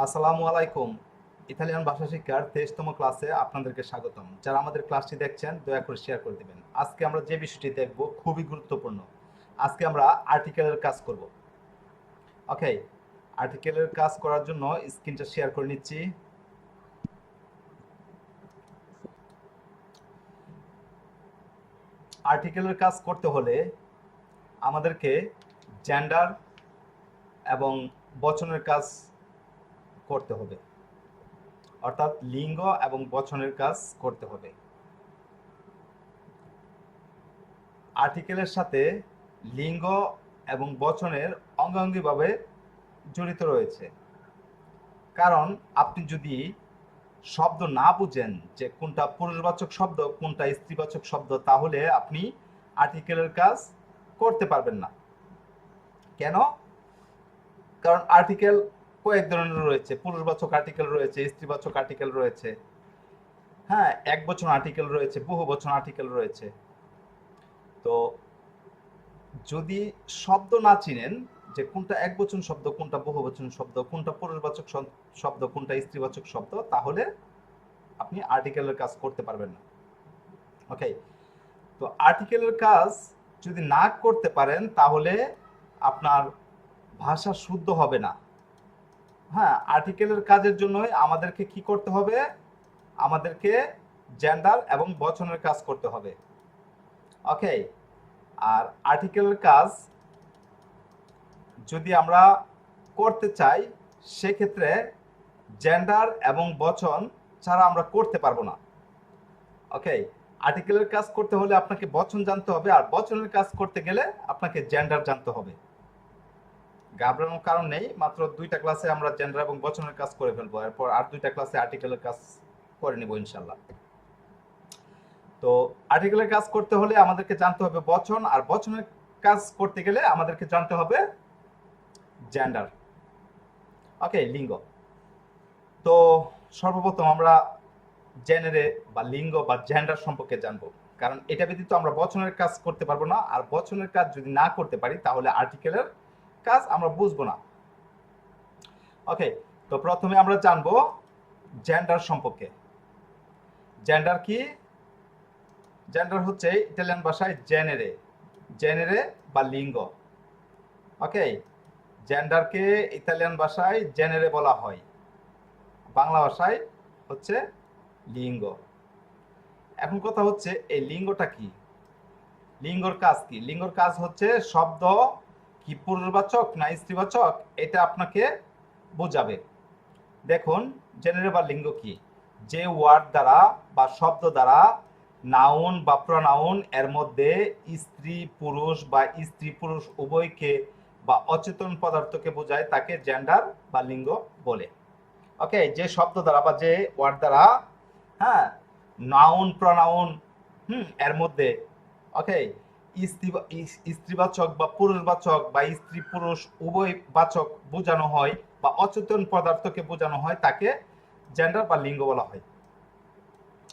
আসসালামু আলাইকুম। ইতালিয়ান ভাষা শিক্ষার 23তম ক্লাসে আপনাদেরকে স্বাগতম। যারা আমাদের ক্লাসটি দেখছেন দয়া করে শেয়ার করে দিবেন। আজকে আমরা যে বিষয়টি দেখব খুবই গুরুত্বপূর্ণ। আজকে আমরা আর্টিকেলের কাজ করব। ওকে, আর্টিকেলের কাজ করার জন্য স্ক্রিনটা শেয়ার করে নিচ্ছি। আর্টিকেলের কাজ করতে হলে আমাদেরকে জেন্ডার এবং বচনের কাজ করতে হবে, অর্থাৎ লিঙ্গ এবং বচনের কাজ করতে হবে। আর্টিকেলের সাথে লিঙ্গ এবং বচনের অঙ্গাঙ্গিভাবে জড়িত রয়েছে। কারণ আপনি যদি শব্দ না বুঝেন যে কোনটা পুরুষবাচক শব্দ কোনটা স্ত্রীবাচক শব্দ, তাহলে আপনি আর্টিকেলের কাজ করতে পারবেন না। কেন? কারণ আর্টিকেল কয়েক ধরনের রয়েছে, পুরুষবাচক আর্টিকেল রয়েছে, স্ত্রীবাচক আর্টিকেল রয়েছে, হ্যাঁ, একবচন আর্টিকেল রয়েছে, বহুবচন আর্টিকেল রয়েছে। তো যদি শব্দ না চিনেন যে কোনটা একবচন শব্দ কোনটা বহুবচন শব্দ, কোনটা পুরুষবাচক শব্দ কোনটা স্ত্রীবাচক শব্দ, তাহলে আপনি আর্টিকেলের কাজ করতে পারবেন না। ওকে, তো আর্টিকেলের কাজ যদি না করতে পারেন তাহলে আপনার ভাষা শুদ্ধ হবে না। হ্যাঁ, আর্টিকেলের কাজের জন্যই আমাদেরকে কি করতে হবে? আমাদেরকে জেন্ডার এবং বচনের কাজ করতে হবে। ওকে, আর আর্টিকেলের কাজ যদি আমরা করতে চাই সেক্ষেত্রে জেন্ডার এবং বচন ছাড়া আমরা করতে পারবো না। ওকে, আর্টিকেলের কাজ করতে হলে আপনাকে বচন জানতে হবে, আর বচনের কাজ করতে গেলে আপনাকে জেন্ডার জানতে হবে। ঘাবড়ানোর কারণ নেই, মাত্র 2টা ক্লাসে আমরা জেন্ডার এবং বচনের কাজ করে ফেলবো, এরপর আর 2টা ক্লাসে আর্টিকেলের কাজ করে নিব ইনশাল্লাহ। তো আর্টিকেলের কাজ করতে হলে আমাদেরকে জানতে হবে বচন, আর বচনের কাজ করতে গেলে আমাদেরকে জানতে হবে জেন্ডার। ওকে, লিঙ্গ। তো সর্বপ্রথম আমরা জেনারে বা লিঙ্গ বা জেন্ডার সম্পর্কে জানবো, কারণ এটা ব্যতীত আমরা বচনের কাজ করতে পারবো না, আর বচনের কাজ যদি না করতে পারি তাহলে আর্টিকেলের কাজ আমরা বুঝবো না। ওকে, তো প্রথমে আমরা জানবো জেন্ডার সম্পর্কে। জেন্ডার কি? জেন্ডার হচ্ছে ইতালিয়ান ভাষায় জেনেরে, জেনেরে বা লিঙ্গ। ওকে, জেন্ডারকে ইতালিয়ান ভাষায় জেনেরে বলা হয়, বাংলা ভাষায় হচ্ছে লিঙ্গ। এখন কথা হচ্ছে এই লিঙ্গটা কি, লিঙ্গর কাজ কি? লিঙ্গর কাজ হচ্ছে শব্দ কি পুরুষবাচক না স্ত্রীবাচক এটা আপনাকে বোঝাবে। দেখুন, জেনারেল বা লিঙ্গ কি? যে ওয়ার্ড দ্বারা বা শব্দ দ্বারা নাউন বা প্রনাউন এর মধ্যে স্ত্রী পুরুষ বা স্ত্রী পুরুষ উভয়কে বা অচেতন পদার্থকে বোঝায় তাকে জেন্ডার বা লিঙ্গ বলে। ওকে, যে শব্দ দ্বারা বা যে ওয়ার্ড দ্বারা, হ্যাঁ, নাউন প্রনাউন এর মধ্যে, ওকে, স্ত্রীবাচক বা পুরুষবাচক বা স্ত্রী পুরুষ উভয় বাচক বোঝানো হয় বা অচেতন পদার্থকে বোঝানো হয় তাকে জেন্ডার বা লিঙ্গ বলা হয়।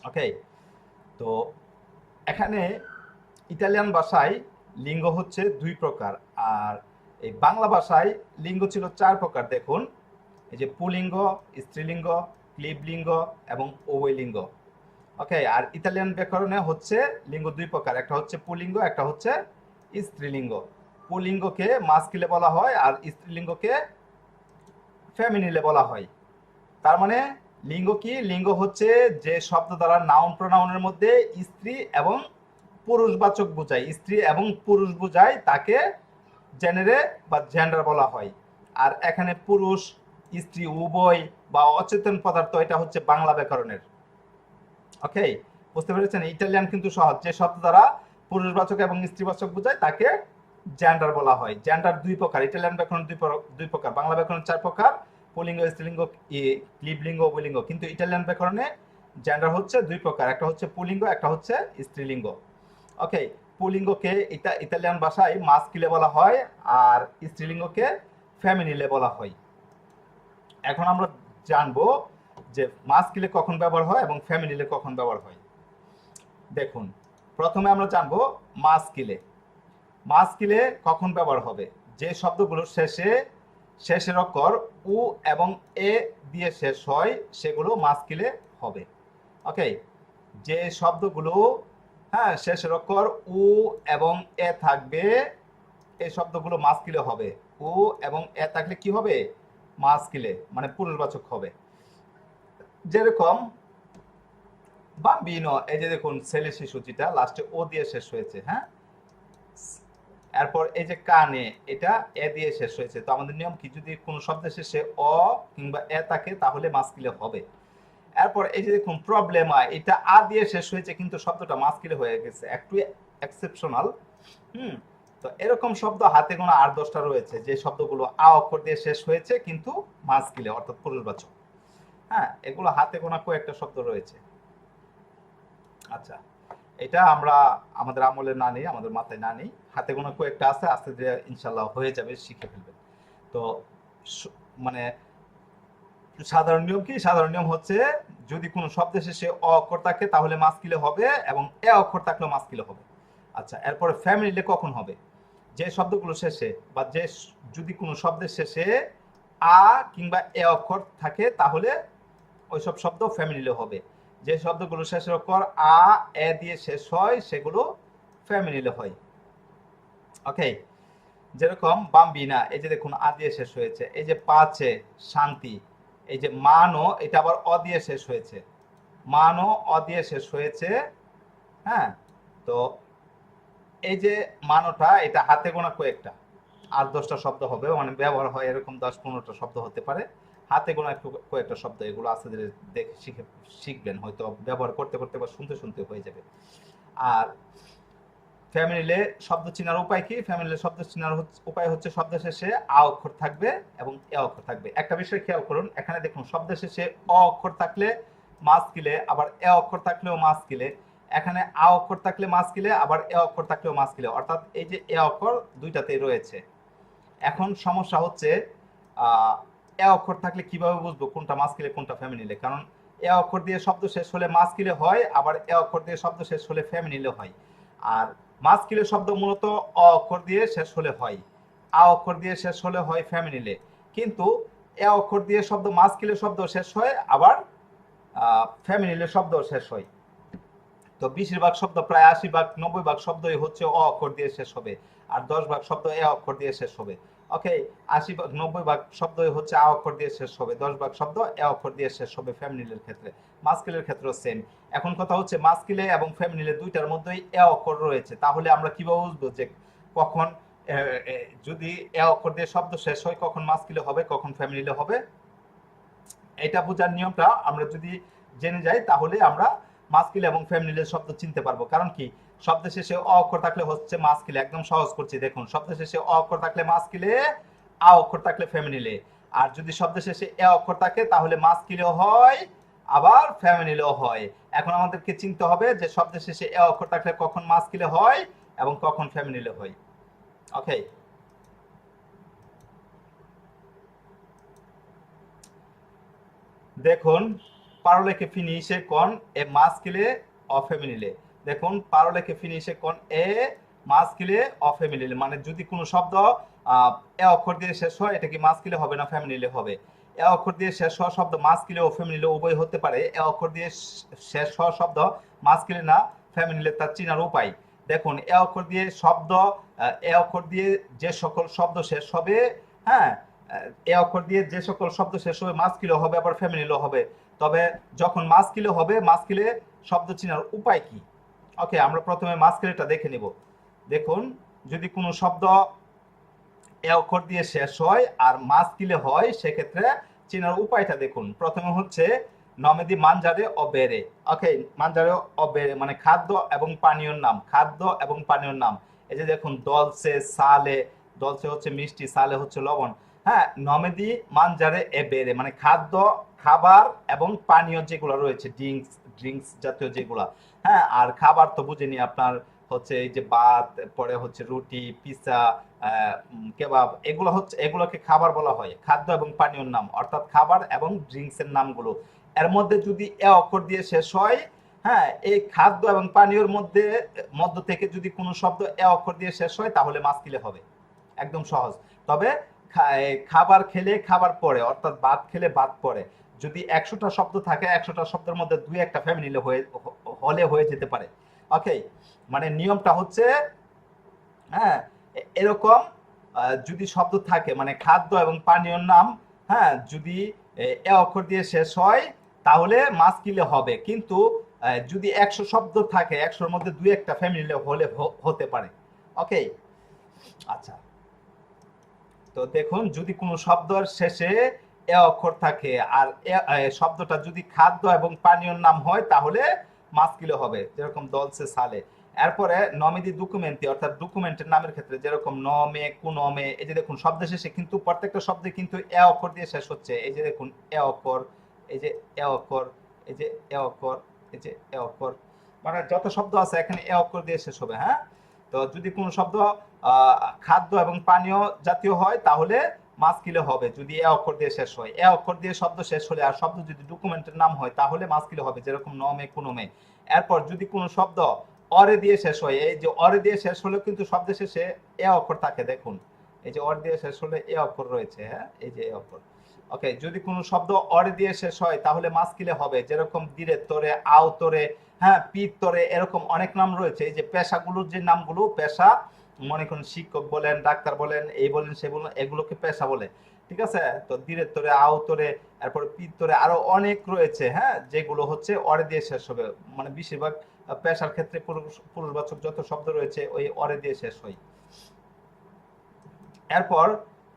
ওকে, তো এখানে ইতালিয়ান ভাষায় লিঙ্গ হচ্ছে 2 প্রকার, আর এই বাংলা ভাষায় লিঙ্গ ছিল 4 প্রকার। দেখুন, এই যে পুলিঙ্গ, স্ত্রীলিঙ্গ, ক্লীবলিঙ্গ এবং উভয়লিঙ্গ। ওকে, আর ইতালিয়ান ব্যাকরণে হচ্ছে লিঙ্গ 2 প্রকার, একটা হচ্ছে পুলিঙ্গ, একটা হচ্ছে স্ত্রীলিঙ্গ। পুলিঙ্গকে মাস্কিলে বলা হয় আর স্ত্রীলিঙ্গকে ফেমিনিলে বলা হয়। তার মানে লিঙ্গ কি? লিঙ্গ হচ্ছে যে শব্দ দ্বারা নাউন প্রনাউনের মধ্যে স্ত্রী এবং পুরুষবাচক বোঝায়, স্ত্রী এবং পুরুষ বোঝায় তাকে জেনারে বা জেন্ডার বলা হয়। আর এখানে পুরুষ স্ত্রী উভয় বা অচেতন পদার্থ, এটা হচ্ছে বাংলা ব্যাকরণের। ওকে, বুঝতে পেরেছেন? ইটালিয়ান কিন্তু সহজ, যে শব্দ দ্বারা পুরুষবাচক এবং স্ত্রীবাচক বোঝায় তাকে জেন্ডার বলা হয়। জেন্ডার 2 প্রকার, ইটালিয়ান ব্যাকরণ 2 প্রকার, বাংলা ব্যাকরণ 4 প্রকার, পুলিঙ্গ, স্ত্রীলিঙ্গ, ক্লীবলিঙ্গ, উভয়লিঙ্গ। কিন্তু ইটালিয়ান ব্যাকরণে জেন্ডার হচ্ছে 2 প্রকার, একটা হচ্ছে পুলিঙ্গ, একটা হচ্ছে স্ত্রীলিঙ্গ। ওকে, পুলিঙ্গকে ইতালিয়ান ভাষায় মাস্কিলে বলা হয় আর স্ত্রীলিঙ্গকে ফেমিনিলে বলা হয়। এখন আমরা জানবো যে মাস্কিলে কখন ব্যবহার হয় এবং ফেমিনিলে কখন ব্যবহার হয়। দেখুন, প্রথমে আমরা জানবো মাস্কিলে। মাস্কিলে কখন ব্যবহার হবে? যে শব্দগুলোর শেষে শেষের অক্ষর উ এবং এ দিয়ে শেষ হয় সেগুলো মাস্কিলে হবে। ওকে, যে শব্দগুলো হ্যাঁ শেষের অক্ষর উ এবং এ থাকবে এই শব্দগুলো মাস্কিলে হবে। উ এবং এ থাকলে কি হবে? মাস্কিলে, মানে পুরুষবাচক হবে। যেরকম বাম্বিনো, এই যে দেখুন ছেলে শিশু যেটা লাস্টে ও দিয়ে শেষ হয়েছে, হ্যাঁ। এরপর এই যে কানে, এটা এ দিয়ে শেষ হয়েছে। তো আমাদের নিয়ম কি, যদি কোনো শব্দের শেষে অ কিংবা এ থাকে তাহলে মাস্কিলে হবে। এরপর এই যে দেখুন প্রবলেমা, এটা আ দিয়ে শেষ হয়েছে কিন্তু শব্দটা মাস্কিলে হয়ে গেছে, একটু এক্সেপশনাল। তো এরকম শব্দ হাতে গোনা 8-10টা রয়েছে, যে শব্দগুলো আ অক্ষর দিয়ে শেষ হয়েছে কিন্তু মাস্কিলে অর্থাৎ পুরুষবাচক। হ্যাঁ, এগুলো হাতে গোনা কয়েকটা শব্দ রয়েছে। আচ্ছা, এটা আমরা আমাদের আমলে না নেই, আমাদের মাথায় না নেই, হাতে গোনা কয়েকটা আছে, আস্তে ধীরে ইনশাল্লাহ হয়ে যাবে, শিখে ফেলবেন। তো মানে সাধারণ নিয়ম কি? সাধারণ নিয়ম হচ্ছে যদি কোনো শব্দের শেষে অ অক্ষর থাকে তাহলে মাস্কিলে হবে এবং এ অক্ষর থাকলেও মাস্কিলে হবে। আচ্ছা, এরপরে ফ্যামিলিলে কখন হবে? যে শব্দগুলো শেষে বা যে যদি কোনো শব্দের শেষে আ কিংবা এ অক্ষর থাকে তাহলে ওইসব শব্দ ফ্যামিলিলে হবে। যে শব্দগুলো শেষের অক্ষর আ এ দিয়ে শেষ হয় সেগুলো ফ্যামিলিলে হয়। ওকে, যেরকম বাম্বিনা, এই যে দেখুন আ দিয়ে শেষ হয়েছে। এই যে পাচে শান্তি, এই যে মানও, এটা আবার অ দিয়ে শেষ হয়েছে, মানও অ দিয়ে শেষ হয়েছে। হ্যাঁ, তো এই যে মানটা এটা হাতে গোনা কয়েকটা 8-10টা শব্দ হবে, মানে ব্যবহার হয় এরকম 10-15টা শব্দ হতে পারে। হাতে গোনা একটু কয়েকটা শব্দ, এগুলো আস্তে ধীরে দেখে শিখবেন, হয়তো ব্যবহার করতে করতে বা শুনতে শুনতে হয়ে যাবে। আর ফ্যামিলিলে শব্দ চেনার উপায় কি? ফ্যামিলিলে শব্দ চেনার উপায় হচ্ছে শব্দ শেষে আ অক্ষর থাকবে এবং এ অক্ষর থাকবে। একটা বিষয় খেয়াল করুন, এখানে দেখুন শব্দ শেষে অ অক্ষর থাকলে মাস্কিলে, আবার এ অক্ষর থাকলেও মাস্কিলে। এখানে আ অক্ষর থাকলে মাস্কিলে, আবার এ অক্ষর থাকলেও মাস্কিলে, অর্থাৎ এই যে এ অক্ষর দুইটাতেই রয়েছে। এখন সমস্যা হচ্ছে এ অক্ষর থাকলে কিভাবে বুঝবো কোনটা মাস্কিলে কোনটা ফ্যামিলিলে? কারণ এ অক্ষর দিয়ে শব্দ শেষ হলে মাস্কিলে হয়, আবার এ অক্ষর দিয়ে শব্দ শেষ হলে ফ্যামিলিলে হয়। আর মাস্কিলে শব্দ মূলত অ অক্ষর দিয়ে শেষ হলে হয়, আ অক্ষর দিয়ে শেষ হলে হয় ফ্যামিলিলে। কিন্তু এ অক্ষর দিয়ে শব্দ মাস্কিলে শব্দ শেষ হয়, আবার ফ্যামিলিলে শব্দ শেষ হয়। তো বেশিরভাগ শব্দ, প্রায় 80-90 ভাগ শব্দই হচ্ছে অ অক্ষর দিয়ে শেষ হবে, আর 10 ভাগ শব্দ এ অক্ষর দিয়ে শেষ হবে। ওকে, 80-90 ভাগ শব্দই হচ্ছে আ অক্ষর দিয়ে শেষ হবে, 10 ভাগ শব্দ এ অক্ষর দিয়ে শেষ হবে ফ্যামিলির ক্ষেত্রে। মাস্কিলের ক্ষেত্রেও সেম। এখন কথা হচ্ছে মাস্কিলে এবং ফ্যামিলিলে দুইটার মধ্যেই এ অক্ষর রয়েছে, তাহলে আমরা কিভাবে বুঝবো যে কখন যদি এ অক্ষর দিয়ে শব্দ শেষ হয় কখন মাস্কিলে হবে কখন ফ্যামিলিলে হবে? এটা বোঝার নিয়মটা আমরা যদি জেনে যাই তাহলে আমরা মাস্কিল এবং ফেমিনিলের শব্দ চিনতে পারবো। কারণ কি, শব্দ শেষে অ অক্ষর থাকলে হচ্ছে মাস্কিলে, একদম সহজ করছি দেখুন, শব্দ শেষে অ অক্ষর থাকলে মাস্কিলে, আ অক্ষর থাকলে ফেমিনিলে। আর যদি শব্দ শেষে এ অক্ষর থাকে তাহলে মাস্কিলেও হয় আবার ফেমিনিলেও হয়। এখন আমাদেরকে চিনতে হবে যে শব্দ শেষে এ অক্ষর থাকলে কখন মাস্কিলে হয় এবং কখন ফেমিনিলে হয়। ওকে, দেখুন parole che finisce con e maschile o femminile। দেখুন parole che finisce con e maschile o femminile, মানে যদি কোনো শব্দ এ অক্ষর দিয়ে শেষ হয় এটা কি মাস্কিলে হবে না ফেমিনিলে হবে? এ অক্ষর দিয়ে শেষ হওয়া শব্দ মাস্কিলে ও ফেমিনিলে উভয় হতে পারে। এ অক্ষর দিয়ে শেষ হওয়া শব্দ মাস্কিলে না ফেমিনিলে, তার চিনার উপায় দেখুন। এ অক্ষর দিয়ে শব্দ, এ অক্ষর দিয়ে যে সকল শব্দ শেষ হবে, হ্যাঁ, এ অক্ষর দিয়ে যে সকল শব্দ শেষ হবে মাস্কিলে হবে আবার ফেমিনিলে হবে। তবে যখন মাস্কিলে হবে, মাস্কিলে শব্দ চিনার উপায় কি? ওকে, আমরা প্রথমে মাস্কিলেটা দেখে নিব। দেখুন, যদি কোনো শব্দ এ অক্ষর দিয়ে শেষ হয় আর মাস্কিলে হয় সেক্ষেত্রে চিনার উপায়টা দেখুন। প্রথমে হচ্ছে নমেদি মানজারে অবেরে। ওকে, মানজারে অবেরে মানে খাদ্য এবং পানীয়র নাম, খাদ্য এবং পানীয়র নাম। এই যে দেখুন দলসে সালে, দলসে হচ্ছে মিষ্টি, সালে হচ্ছে লবণ। হ্যাঁ, নমেদি মানজারে এবেরে মানে খাদ্য, খাবার এবং পানীয় যেগুলো রয়েছে, ড্রিঙ্কস জাতীয় যেগুলা। হ্যাঁ, আর খাবার তো বুঝেনি আপনার, হচ্ছে এই যে ভাত, পরে হচ্ছে রুটি, পিৎজা, কেবাব, এগুলো হচ্ছে, এগুলোকে খাবার বলা হয়, খাদ্য এবং পানীয়র নাম, অর্থাৎ খাবার এবং ড্রিঙ্কস এর নামগুলো। এর মধ্যে যদি এ অক্ষর দিয়ে শেষ হয়, হ্যাঁ, এই খাদ্য এবং পানীয়র মধ্য থেকে যদি কোনো শব্দ এ অক্ষর দিয়ে শেষ হয় তাহলে মাস্কিলে হবে, একদম সহজ। তবে খাবার খেলে খাবার পরে, অর্থাৎ ভাত খেলে ভাত পরে। যদি 100টা শব্দ থাকে, 100টা শব্দের মধ্যে 2-1টা ফ্যামিলি হলে হয়ে যেতে পারে। ওকে, মানে নিয়মটা হচ্ছে, হ্যাঁ, এরকম যদি শব্দ থাকে, মানে খাদ্য এবং পানীয়র নাম, হ্যাঁ, যদি এ অক্ষর দিয়ে শেষ হয় তাহলে মাস্কিলে হবে। কিন্তু যদি 100 শব্দ থাকে, 100-র মধ্যে 2-1টা ফ্যামিলি হলে হতে পারে। ওকে, আচ্ছা, তো দেখুন, যদি কোনো শব্দের শেষে এ অক্ষর থাকে আর শব্দটা যদি খাদ্য এবং পানীয়র নাম হয় তাহলে মাস্কিলে হবে, যেরকম দলসে সালে। এরপরে নমিদি ডকুমেন্টি, অর্থাৎ ডকুমেন্টের নামের ক্ষেত্রে যেরকম নমে কুনমে, এই যে দেখুন শব্দের শেষে কিন্তু প্রত্যেকটা শব্দে কিন্তু এ অক্ষর দিয়ে শেষ হচ্ছে। এই যে দেখুন এ অক্ষর, এই যে এ অক্ষর, এই যে এ অক্ষর, এই যে এ অক্ষর, মানে যত শব্দ আছে এখানে এ অক্ষর দিয়ে শেষ হবে। হ্যাঁ, তো যদি কোনো শব্দ খাদ্য এবং পানীয় জাতীয় হয় তাহলে মাস্কিলে হবে যদি এ অক্ষর দিয়ে শেষ হয়। এ অক্ষর দিয়ে শব্দ শেষ হলে আর শব্দ যদি ডকুমেন্টের নাম হয় তাহলে মাস্কিলে হবে, যেরকম নমে কুনমে। এরপর যদি কোনো শব্দ অরে দিয়ে শেষ হয়, এই যে অরে দিয়ে শেষ হলে কিন্তু শব্দের শেষে এ অক্ষর থাকে, দেখুন এই যে অর দিয়ে শেষ হলে এ অক্ষর রয়েছে। হ্যাঁ, এই যে এ অক্ষর। ওকে, যদি কোনো শব্দ অরে দিয়ে শেষ হয় তাহলে মাস্কিলে হবে, যেরকম দিরে তোরে, আও তোরে, হ্যাঁ, পিত তোরে, এরকম অনেক নাম রয়েছে। এই যে পেশাগুলোর যে নামগুলো, পেশা, মনে করুন শিক্ষক বলেন, ডাক্তার বলেন, এই বলেন সে বলেন, এগুলোকে পেশা বলে। ঠিক আছে, তো দিরের তোরে, আও তোরে, এরপরে পিত তোরে, আরো অনেক রয়েছে, হ্যাঁ, যেগুলো হচ্ছে অরে দিয়ে শেষ হবে। মানে বেশিরভাগ পেশার ক্ষেত্রে পুরুষবাচক যত শব্দ রয়েছে ওই অরে দিয়ে শেষ হয়। এরপর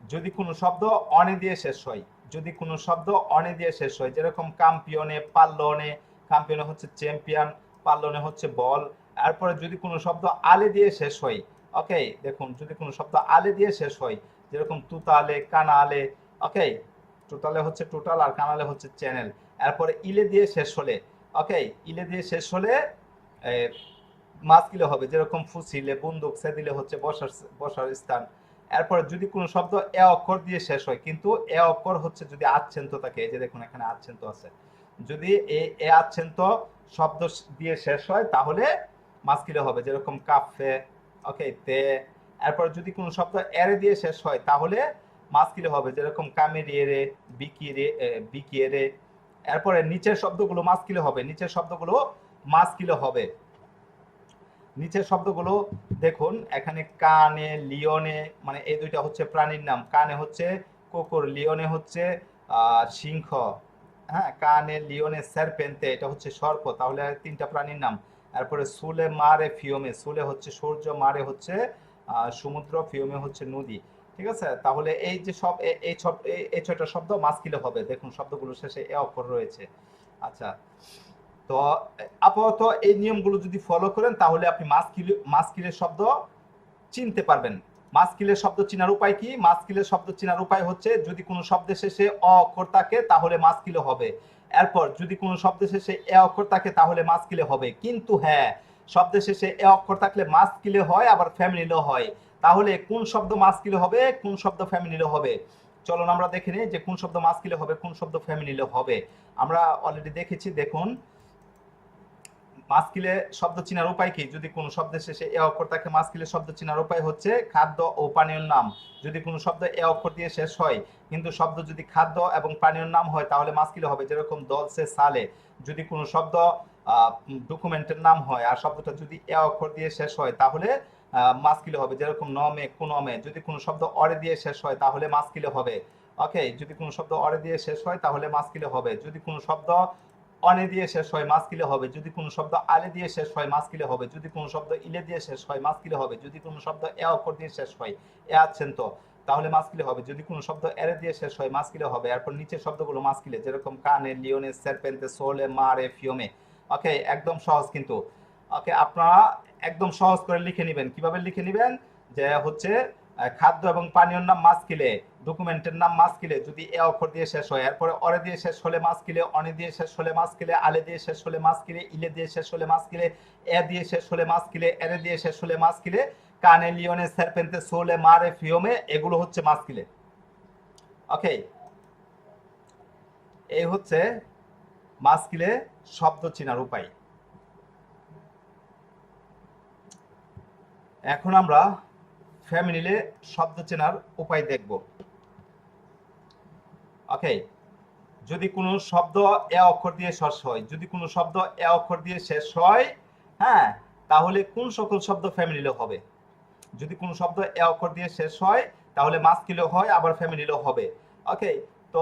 যদি কোনো শব্দ অনে দিয়ে শেষ হয়, যদি কোনো শব্দ অনে দিয়ে শেষ হয়, যেরকম কাম্পিয়নে, পাল্লনে, কাম্পিয়নে হচ্ছে চ্যাম্পিয়ন, পাল্লনে হচ্ছে বল। এরপরে যদি কোনো শব্দ আলে দিয়ে শেষ হয়, ওকে, দেখুন যদি কোনো শব্দ আলে দিয়ে শেষ হয়, যেরকম তুতালে, কানালে, ওকে, টোটালে হচ্ছে টোটাল আর কানালে হচ্ছে চ্যানেল। এরপরে ইলে দিয়ে শেষ হলে, ওকে, ইলে দিয়ে শেষ হলে মাস্কিলে হবে, যেরকম ফুসিলে, বন্দুক, সে দিলে হচ্ছে বসার বসার স্থান। এরপরে যদি কোনো শব্দ এ অক্ষর দিয়ে শেষ হয়, কিন্তু এ অক্ষর হচ্ছে যদি আচ্ছেন্ত থাকে, এই যে দেখুন এখানে আচ্ছেন্ত আছে, যদি এ আচ্ছেন্ত শব্দ দিয়ে শেষ হয় তাহলে মাস্কিলে হবে, যেরকম কাফে, ওকে, তে। এরপর যদি কোনো শব্দ এরে দিয়ে শেষ হয় তাহলে মাস্কিলে হবে, যেরকম কামেরিয়েরে, বিকিরে, বিকিয়েরে। এরপরে নিচের শব্দগুলো মাস্কিলে হবে, নিচের শব্দগুলো মাস্কিলে হবে। নিচের শব্দগুলো দেখুন, এখানে কানে, লিওনে, মানে এই দুইটা হচ্ছে প্রাণীর নাম। কানে হচ্ছে কুকুর, লিওনে হচ্ছে সিংহ। হ্যাঁ, কানে, লিওনে, সারপেন্তে, এটা হচ্ছে সর্প, তাহলে 3টা প্রাণীর নাম। তারপরে সুলে, মারে, ফিওমে, সুলে হচ্ছে সূর্য, মারে হচ্ছে সমুদ্র, ফিওমে হচ্ছে নদী। ঠিক আছে, তাহলে এই যে সব এই 6টা শব্দ মাস্কিলে হবে। দেখুন শব্দগুলো শেষে এ অক্ষর রয়েছে। আচ্ছা, তো আপাতত এই নিয়মগুলো যদি ফলো করেন তাহলে আপনি মাস্কিলের শব্দ চিনতে পারবেন। মাস্কিলের শব্দ চেনার উপায় কি? মাস্কিলের শব্দ চেনার উপায় হচ্ছে, যদি কোনো শব্দের শেষে অ অক্ষর থাকে তাহলে মাস্কিলে হবে। এরপর যদি কোনো শব্দের শেষে এ অক্ষর থাকে তাহলে মাস্কিলে হবে। কিন্তু হ্যাঁ, শব্দের শেষে এ অক্ষর থাকলে মাস্কিলে হয়, আবার ফ্যামিলিও হয়। তাহলে কোন শব্দ মাস্কিলে হবে, কোন শব্দ ফ্যামিলিলে হবে? চলুন আমরা দেখে নিই যে কোন শব্দ মাস্কিলে হবে, কোন শব্দ ফ্যামিলিলে হবে। আমরা অলরেডি দেখেছি, দেখুন মাস্কিলে শব্দ চেনার উপায় কি? যদি কোনো শব্দের শেষে এ অক্ষর থাকে, মাস্কিলে শব্দ চেনার উপায় হচ্ছে খাদ্য ও পানীয় নাম। যদি কোনো শব্দ এ অক্ষর দিয়ে শেষ হয় কিন্তু শব্দ যদি খাদ্য এবং পানীয় নাম হয় তাহলে মাস্কিলে হবে, যেরকম দলসে সালে। যদি কোনো শব্দ ডকুমেন্টের নাম হয় আর শব্দটা যদি এ অক্ষর দিয়ে শেষ হয় তাহলে মাস্কিলে হবে, যেরকম নমে কুনমে। যদি কোনো শব্দ অরে দিয়ে শেষ হয় তাহলে মাস্কিলে হবে। ওকে, যদি কোনো শব্দ অরে দিয়ে শেষ হয় তাহলে মাস্কিলে হবে। যদি কোনো শব্দ অনে দিয়ে শেষ হয় মাস্কিলে হবে। যদি কোনো শব্দ আলে দিয়ে শেষ হয় মাস্কিলে হবে। যদি কোনো শব্দ ইলে দিয়ে শেষ হয় মাস্কিলে হবে। যদি কোনো শব্দ এ অক্ষর দিয়ে শেষ হয়, এ আছেন তো, তাহলে মাস্কিলে হবে। যদি কোনো শব্দ এরে দিয়ে শেষ হয় মাস্কিলে হবে। এরপর নিচের শব্দগুলো মাস্কিলে, যেরকম কানে, লিওনে, সারপেন্তে, সোলে, মারে, ফিওমে। ওকে, একদম সহজ কিন্তু। ওকে, আপনারা একদম সহজ করে লিখে নেবেন। কিভাবে লিখে নেবেন? যে হচ্ছে খাদ্য এবং পানীয়র নাম মাস্কিলে, ডকুমেন্টের নাম মাস্কিলে যদি এ অক্ষর দিয়ে শেষ হয়। এরপরে অরে দিয়ে শেষ হলে মাস্কিলে, অনে দিয়ে শেষ হলে মাস্কিলে, আলে দিয়ে শেষ হলে মাস্কিলে, ইলে দিয়ে শেষ হলে মাস্কিলে, এ দিয়ে শেষ হলে মাস্কিলে, এরে দিয়ে শেষ হলে মাস্কিলে, কানে, লিওনে, সারপেন্তে, সোলে, মারে, ফিওমে, এগুলো হচ্ছে মাস্কিলে। ওকে, এই হচ্ছে মাস্কিলে শব্দ চেনার উপায়। এখন আমরা ফ্যামিলিলে শব্দ চেনার উপায় দেখব। ওকে, যদি কোনো শব্দ এ অক্ষর দিয়ে শেষ হয়, যদি কোনো শব্দ এ অক্ষর দিয়ে শেষ হয়, হ্যাঁ, তাহলে কোন সকল শব্দ ফ্যামিলিলো হবে? যদি কোনো শব্দ এ অক্ষর দিয়ে শেষ হয় তাহলে মাস্কিলও হয়, আবার ফ্যামিলিও হবে। ওকে, তো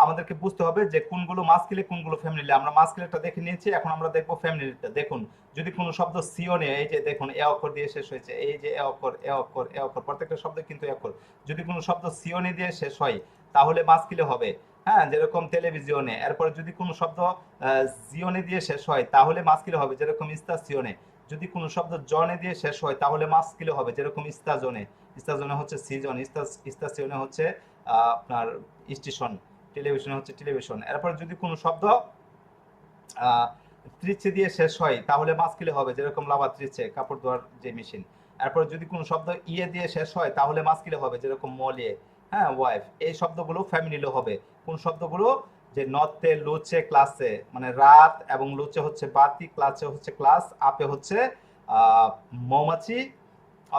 আমাদেরকে বুঝতে হবে যে কোনগুলো মাস্কিলে কোনগুলো ফ্যামিলি। আমরা মাস্কিলেরটা দেখে নিয়েছি, এখন আমরা দেখবো ফ্যামিলিটা। দেখুন, যদি কোনো শব্দ সিওনে, এই যে দেখুন এ অক্ষর দিয়ে শেষ হয়েছে, এই যে এ অক্ষর এ অক্ষর এ অক্ষর, প্রত্যেকটা শব্দ কিন্তু এ অক্ষর। যদি কোনো শব্দ সিওনে দিয়ে শেষ হয় তাহলে মাস্কিলে হবে, হ্যাঁ, যেরকম টেলিভিশনে। এরপর যদি কোনো শব্দ জিওনে দিয়ে শেষ হয় তাহলে মাস্কিলে হবে, যেরকম স্তাসিওনে। যদি কোনো শব্দ জনে দিয়ে শেষ হয় তাহলে মাস্কিলে হবে, যেরকম স্তাজনে। স্তাজনে হচ্ছে সিজন, স্তাসিওনে হচ্ছে আপনার স্টেশন, টেলিভিশনে হচ্ছে টেলিভিশন। এরপর যদি কোনো শব্দ ত্রিচে দিয়ে শেষ হয় তাহলে মাস্কিলে হবে, যেরকম লাভাত্রিচে, কাপড় ধোয়ার যে মেশিন। এরপর যদি কোনো শব্দ ইয়ে দিয়ে শেষ হয় তাহলে মাস্কিলে হবে, যেরকম মলিয়ে, হ্যাঁ, ওয়াইফ। এই শব্দগুলো ফ্যামিলিলে হবে। কোন শব্দগুলো? যে নতে লুচে ক্লাসে, মানে রাত, এবং লুচে হচ্ছে বাতি, ক্লাসে হচ্ছে ক্লাস, আপে হচ্ছে মৌমাছি,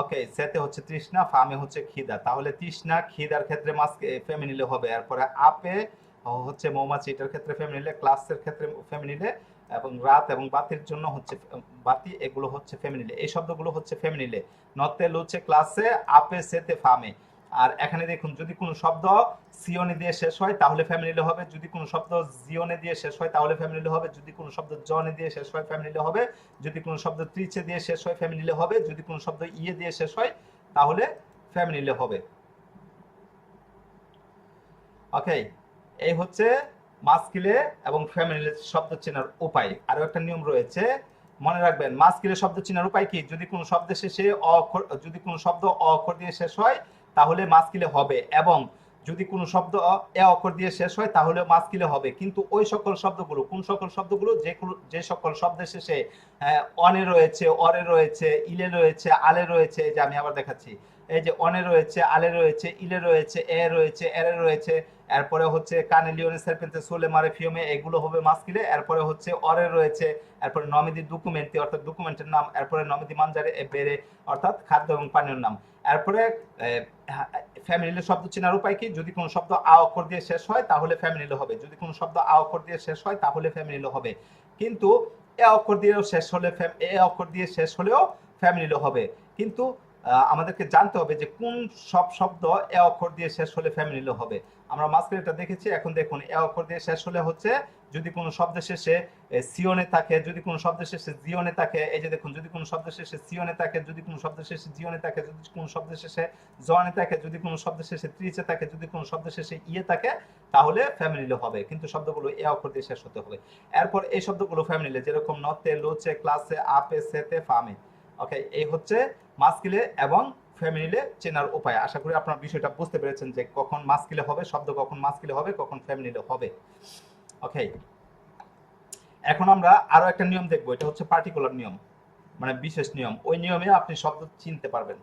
ওকে, সেতে হচ্ছে তৃষ্ণা, ফামে হচ্ছে খিদা। তাহলে তৃষ্ণা খিদার ক্ষেত্রে মাস্কে ফেমিনিলে হবে। এরপরে আপে হচ্ছে মৌমাছি, এটার ক্ষেত্রে ফেমিনিলে, ক্লাসের ক্ষেত্রে ফেমিনিলে, এবং রাত এবং বাতির জন্য হচ্ছে বাতি, এগুলো হচ্ছে ফেমিনিলে। এই শব্দগুলো হচ্ছে ফেমিনিলে। নতে লুচে ক্লাসে, আপে সেতে ফামে। আর এখানে দেখুন, যদি কোনো শব্দ সিওনে দিয়ে শেষ হয় তাহলে ফ্যামিলিলে হবে, যদি কোনো শব্দ জিওনে দিয়ে শেষ হয় তাহলে ফ্যামিলিলে হবে, যদি কোনো শব্দ জনে দিয়ে শেষ হয় ফ্যামিলিলে হবে, যদি কোনো শব্দ ত্রিচে দিয়ে শেষ হয় ফ্যামিলিলে হবে, যদি কোনো শব্দ ইয়ে দিয়ে শেষ হয় তাহলে ফ্যামিলিলে হবে। ওকে, এই হচ্ছে মাস্কিলে এবং ফ্যামিলিলে শব্দ চেনার উপায়। আরো একটা নিয়ম রয়েছে, মনে রাখবেন। মাস্কিলে শব্দ চেনার উপায় কি? যদি কোনো শব্দের শেষে যদি কোনো শব্দ অ অক্ষর দিয়ে শেষ হয় তাহলে মাস্কিলে হবে, এবং যদি কোনো শব্দ এ অক্ষর দিয়ে শেষ হয় তাহলে মাস্কিলে হবে। কিন্তু ওই সকল শব্দগুলো, কোন সকল শব্দগুলো? যে সকল শব্দের শেষে অনে রয়েছে, অরে রয়েছে, ইলে রয়েছে, আলে রয়েছে। এই যে আমি আবার দেখাচ্ছি, এই যে অনে রয়েছে, আলে রয়েছে, ইলে রয়েছে, এ রয়েছে, এরে রয়েছে, এরপরে হচ্ছে কানে লিওনে সেরপেন্তে সোলে মারে ফিওমে, এগুলো হবে মাস্কিলে। এরপরে হচ্ছে অরে রয়েছে, এরপরে নমিদি ডকুমেন্টি অর্থাৎ ডকুমেন্টের নাম, এরপরে নমিদি মানজারে বেড়ে অর্থাৎ খাদ্য এবং পানীয় নাম। এরপরে ফ্যামিলিলে শব্দ চেনার উপায় কি? যদি কোনো শব্দ আ অক্ষর দিয়ে শেষ হয় তাহলে ফ্যামিলিলে হবে, যদি কোনো শব্দ আ অক্ষর দিয়ে শেষ হয় তাহলে ফ্যামিলিলে হবে। কিন্তু এ অক্ষর দিয়েও শেষ হলে, এ অক্ষর দিয়ে শেষ হলেও ফ্যামিলিলে হবে। কিন্তু আমাদেরকে জানতে হবে যে কোন সব শব্দ এ অক্ষর দিয়ে শেষ হলে ফ্যামিলিলে হবে। আমরা মাঝখানে এটা দেখেছি। এখন দেখুন, এ অক্ষর দিয়ে শেষ হলে হচ্ছে যদি কোনো শব্দের শেষে সিওনে থাকে, যদি কোনো শব্দের শেষে জিওনে থাকে, এই যে দেখুন, যদি কোনো শব্দের শেষে সিওনে থাকে, যদি কোনো শব্দের শেষে জিওনে থাকে, যদি কোনো শব্দের শেষে জনে থাকে, যদি কোনো শব্দের শেষে ত্রিচে থাকে, যদি কোনো শব্দের শেষে ইয়ে থাকে, তাহলে ফ্যামিলিলে হবে। কিন্তু শব্দগুলো এ অক্ষর দিয়ে শেষ হতে হবে। এরপর এই শব্দগুলো ফ্যামিলিলে, যেরকম নতে লুচে ক্লাসে, আপে সেতে ফামে। ওকে, এই হচ্ছে মাস্কিলে এবং ফ্যামিলিলে চেনার উপায়। আশা করি আপনার বিষয়টা বুঝতে পেরেছেন যে কখন মাস্কিলে হবে শব্দ, কখন মাস্কিলে হবে, কখন ফ্যামিলিলে হবে। ওকে, এখন আমরা আরো একটা নিয়ম দেখবো। এটা হচ্ছে পার্টিকুলার নিয়ম, মানে বিশেষ নিয়ম। ওই নিয়মে আপনি শব্দ চিনতে পারবেন।